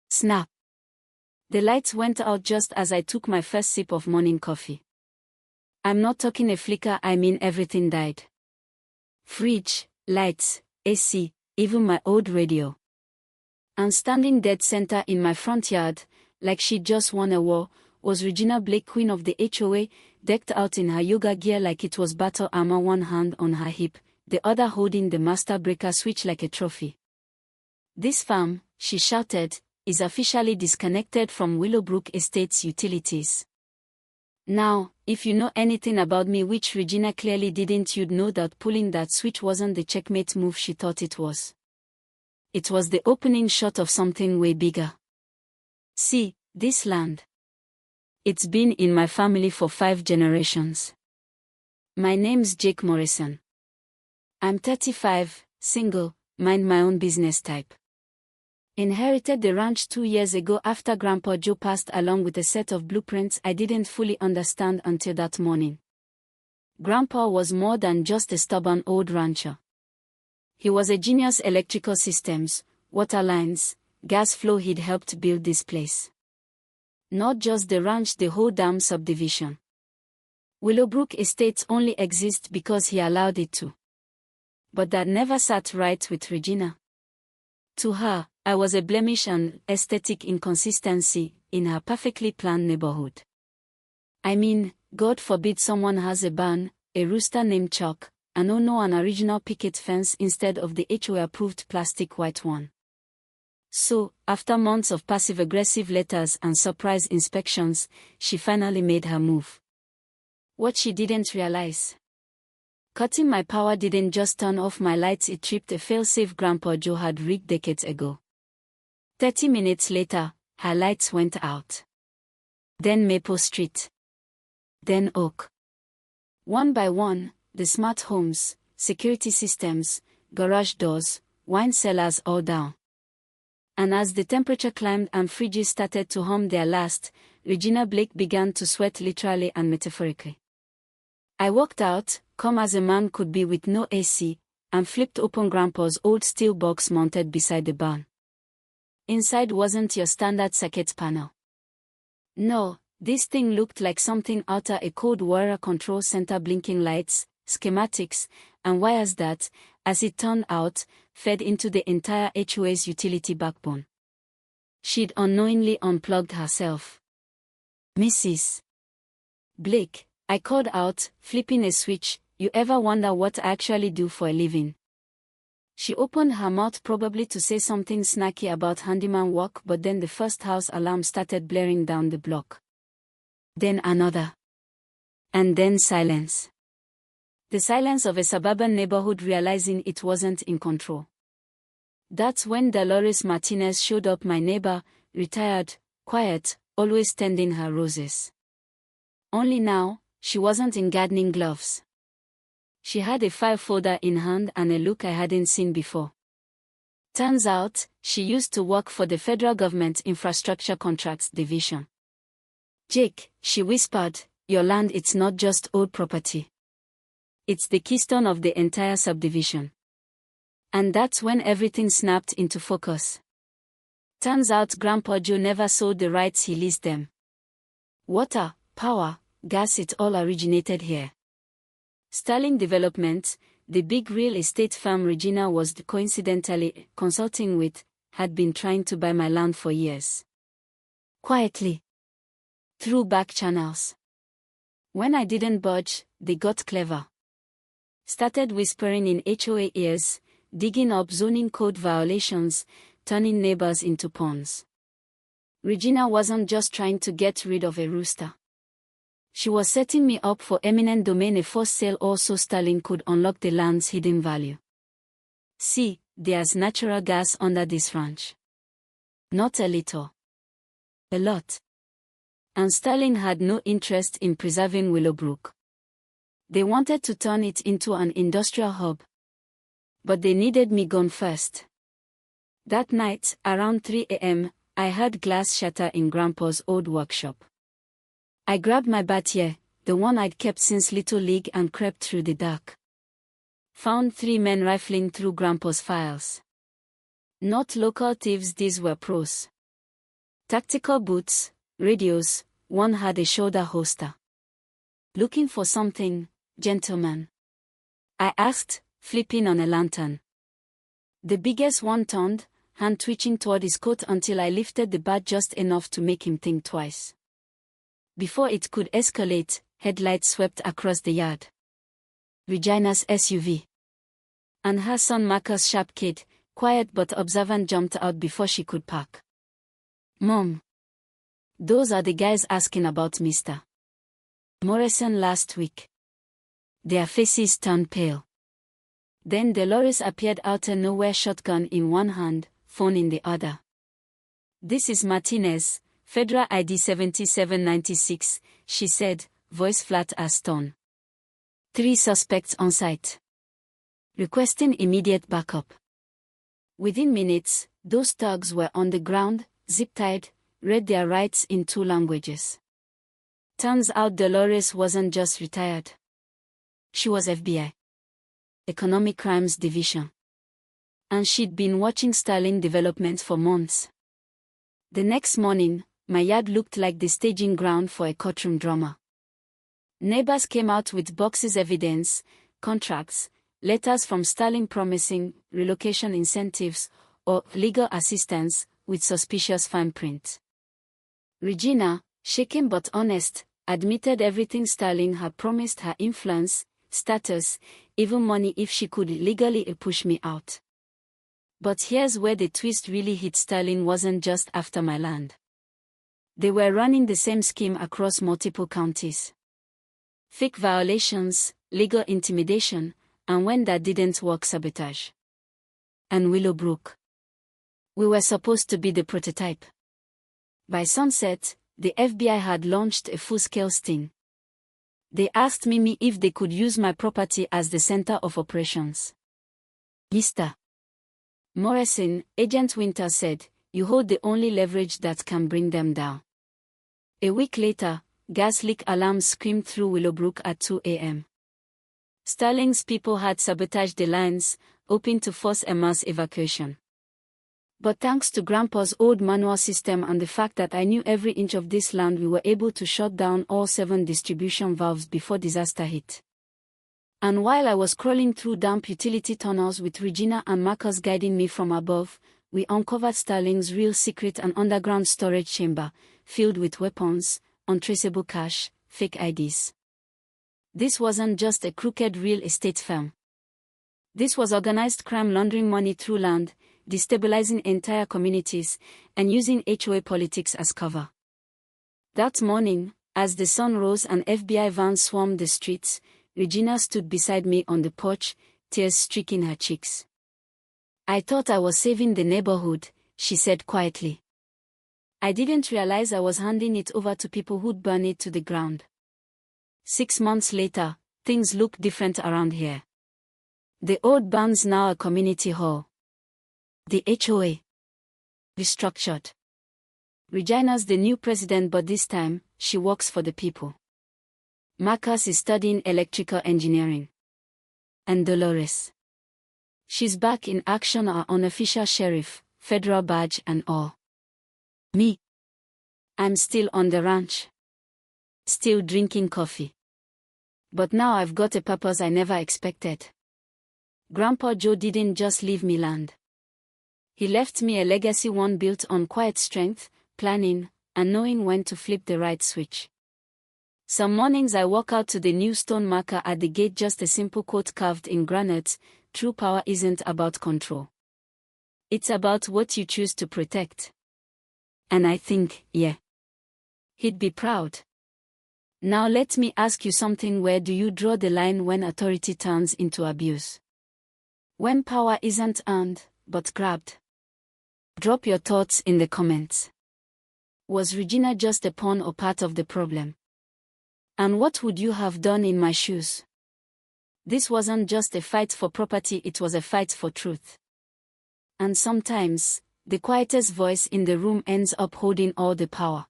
Snap. The lights went out just as I took my first sip of morning coffee. I'm not talking a flicker, I mean everything died. Fridge, lights, AC, even my old radio. And standing dead center in my front yard, like she'd just won a war, was Regina Blake, queen of the HOA, decked out in her yoga gear like it was battle armor, one hand on her hip, the other holding the master breaker switch like a trophy. This farm, she shouted, is officially disconnected from Willowbrook Estates utilities. Now, if you know anything about me, which Regina clearly didn't, you'd know that pulling that switch wasn't the checkmate move she thought it was. It was the opening shot of something way bigger. See, this land. It's been in my family for 5 generations. My name's Jake Morrison. I'm 35, single, mind my own business type. Inherited the ranch 2 years ago after Grandpa Joe passed, along with a set of blueprints I didn't fully understand until that morning. Grandpa was more than just a stubborn old rancher. He was a genius. Electrical systems, water lines, gas flow. He'd helped build this place. Not just the ranch, the whole damn subdivision. Willowbrook Estates only exist because he allowed it to. But that never sat right with Regina. To her, I was a blemish and aesthetic inconsistency in her perfectly planned neighborhood. I mean, God forbid someone has a barn, a rooster named Chuck, and an original picket fence instead of the HOA-approved plastic white one. So, after months of passive-aggressive letters and surprise inspections, she finally made her move. What she didn't realize. Cutting my power didn't just turn off my lights, it tripped a fail-safe Grandpa Joe had rigged decades ago. 30 minutes later, her lights went out. Then Maple Street. Then Oak. One by one, the smart homes, security systems, garage doors, wine cellars all down. And as the temperature climbed and fridges started to hum their last, Regina Blake began to sweat, literally and metaphorically. I walked out, calm as a man could be with no AC, and flipped open Grandpa's old steel box mounted beside the barn. Inside wasn't your standard circuit panel. No, this thing looked like something out of a Cold War control center, blinking lights, schematics, and wires that, as it turned out, fed into the entire HOA's utility backbone. She'd unknowingly unplugged herself. Mrs. Blake, I called out, flipping a switch. You ever wonder what I actually do for a living? She opened her mouth, probably to say something snacky about handyman work, but then the first house alarm started blaring down the block. Then another. And then silence. The silence of a suburban neighborhood realizing it wasn't in control. That's when Dolores Martinez showed up, my neighbor, retired, quiet, always tending her roses. Only now, she wasn't in gardening gloves. She had a file folder in hand and a look I hadn't seen before. Turns out, she used to work for the federal government infrastructure contracts division. Jake, she whispered, your land, it's not just old property. It's the keystone of the entire subdivision. And that's when everything snapped into focus. Turns out Grandpa Joe never sold the rights, he leased them. Water, power, gas, it all originated here. Sterling Development, the big real estate firm Regina was coincidentally consulting with, had been trying to buy my land for years. Quietly. Through back channels. When I didn't budge, they got clever. Started whispering in HOA ears, digging up zoning code violations, turning neighbors into pawns. Regina wasn't just trying to get rid of a rooster. She was setting me up for eminent domain, a forced sale, also Sterling could unlock the land's hidden value. See, there's natural gas under this ranch. Not a little. A lot. And Sterling had no interest in preserving Willowbrook. They wanted to turn it into an industrial hub. But they needed me gone first. That night, around 3 a.m., I heard glass shatter in Grandpa's old workshop. I grabbed my battier, the one I'd kept since Little League, and crept through the dark. Found 3 men rifling through Grandpa's files. Not local thieves, these were pros. Tactical boots, radios, one had a shoulder holster. Looking for something, gentleman? I asked, flipping on a lantern. The biggest one turned, hand twitching toward his coat until I lifted the bat just enough to make him think twice. Before it could escalate, headlights swept across the yard. Regina's SUV. And her son Marcus' sharp kid, quiet but observant, jumped out before she could park. Mom. Those are the guys asking about Mr. Morrison last week. Their faces turned pale. Then Dolores appeared out of nowhere, shotgun in one hand, phone in the other. This is Martinez, Federal ID 7796, she said, voice flat as stone. 3 suspects on site. Requesting immediate backup. Within minutes, those thugs were on the ground, zip-tied, read their rights in 2 languages. Turns out Dolores wasn't just retired. She was FBI. Economic Crimes Division. And she'd been watching Sterling developments for months. The next morning, my yard looked like the staging ground for a courtroom drama. Neighbors came out with boxes, evidence, contracts, letters from Sterling promising relocation incentives or legal assistance with suspicious fine print. Regina, shaken but honest, admitted everything Sterling had promised her: influence, status, even money if she could legally push me out. But here's where the twist really hit: Sterling wasn't just after my land. They were running the same scheme across multiple counties. Fake violations, legal intimidation, and when that didn't work, sabotage. And Willowbrook. We were supposed to be the prototype. By sunset, the FBI had launched a full-scale sting. They asked me if they could use my property as the center of operations. Mr. Morrison, Agent Winter said, you hold the only leverage that can bring them down. A week later, gas leak alarms screamed through Willowbrook at 2 a.m. Sterling's people had sabotaged the lines, hoping to force a mass evacuation. But thanks to Grandpa's old manual system and the fact that I knew every inch of this land, we were able to shut down all 7 distribution valves before disaster hit. And while I was crawling through damp utility tunnels with Regina and Marcus guiding me from above, we uncovered Sterling's real secret: an underground storage chamber, filled with weapons, untraceable cash, fake IDs. This wasn't just a crooked real estate firm. This was organized crime laundering money through land, destabilizing entire communities, and using HOA politics as cover. That morning, as the sun rose and FBI vans swarmed the streets, Regina stood beside me on the porch, tears streaking her cheeks. I thought I was saving the neighborhood, she said quietly. I didn't realize I was handing it over to people who'd burn it to the ground. 6 months later, things look different around here. The old barn's now a community hall. The HOA restructured. Regina's the new president, but this time, she works for the people. Marcus is studying electrical engineering. And Dolores. She's back in action, our unofficial sheriff, federal badge and all. Me. I'm still on the ranch. Still drinking coffee. But now I've got a purpose I never expected. Grandpa Joe didn't just leave me land. He left me a legacy, one built on quiet strength, planning, and knowing when to flip the right switch. Some mornings I walk out to the new stone marker at the gate, just a simple quote carved in granite: true power isn't about control. It's about what you choose to protect. And I think, yeah, he'd be proud. Now let me ask you something: where do you draw the line when authority turns into abuse? When power isn't earned, but grabbed? Drop your thoughts in the comments. Was Regina just a pawn or part of the problem? And what would you have done in my shoes? This wasn't just a fight for property, it was a fight for truth. And sometimes, the quietest voice in the room ends up holding all the power.